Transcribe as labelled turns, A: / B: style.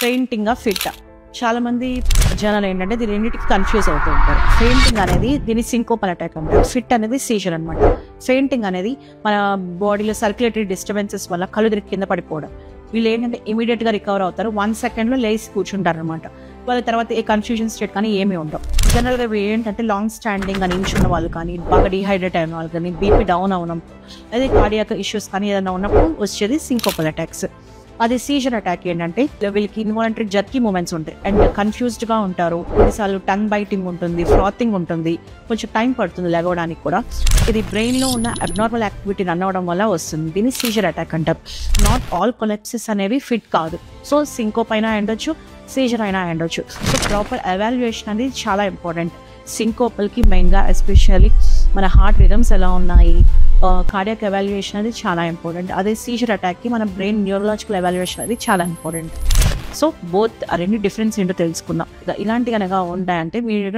A: Fainting fit. చాలా మంది జనాలు ఏంటంటే దీని రెండింటికి కన్ఫ్యూజ్ అవుతూ ఉంటారు. ఫెయింటింగ్ అనేది దీని సింకోపల్ అటాక్ అంటారు. ఫిట్ అనేది సీజర్ అనమాట. ఫెయింటింగ్ అనేది మన బాడీలో సర్క్యులేటరీ డిస్టర్బెన్సెస్ వల్ల కళ్ళు తిరిగి కింద పడిపోవడం. వీళ్ళు ఏంటంటే ఇమీడియట్ గా రికవర్ అవుతారు. 1 సెకండ్ లో లేచి కూర్చుంటారు అనమాట. వాళ్ళ తర్వాత ఏ కన్ఫ్యూజన్ స్టేట్ కానీ ఏమీ ఉండవు. జనరల్ గా ఏంటంటే లాంగ్ స్టాండింగ్ అని నించున్న వాళ్ళు కానీ, బాగా డిహైడ్రేట్ అయిన వాళ్ళు కానీ, బీపీ డౌన్ అవడం, అదే కార్డియాక్ ఇష్యూస్ కానీ ఏదైనా ఉన్నప్పుడు వచ్చేది సింకోపల్ అటాక్స్. అది సీజర్ అటాక్ ఏంటంటే వీళ్ళకి ఇన్వాలంటరీ జర్కీ మూమెంట్స్ ఉంటాయి అండ్ కన్ఫ్యూజ్డ్ గా ఉంటారు. కొన్నిసార్లు టంగ్ బైటింగ్ ఉంటుంది, ఫ్రాతింగ్ ఉంటుంది, కొంచెం టైం పడుతుంది లేవడానికి కూడా. ఇది బ్రెయిన్ లో ఉన్న అబ్నార్మల్ యాక్టివిటీ రన్ అవడం వల్ల వస్తుంది. దీన్ని సీజర్ అటాక్ అంటారు. నాట్ ఆల్ కొలాప్సిస్ అనేవి ఫిట్ కాదు. సో సింకోప్ అయినా ఉండొచ్చు, సీజర్ అయినా ఉండొచ్చు. సో ప్రాపర్ ఎవాల్యుయేషన్ అనేది చాలా ఇంపార్టెంట్. సింకోపల్కి మెయిన్గా ఎస్పెషల్లీ మన హార్ట్ రిథమ్స్ ఎలా ఉన్నాయి, కార్డియాక్ ఎవాల్యుయేషన్ అనేది చాలా ఇంపార్టెంట్. అదే సీజర్ అటాక్కి మన బ్రెయిన్ న్యూరలాజికల్ ఎవాల్యుయేషన్ అనేది చాలా ఇంపార్టెంట్. సో బోత్ ఆ రెండు డిఫరెన్స్ ఏంటో తెలుసుకుందాం. ఇలాంటి కనుక ఉంటాయంటే మీరు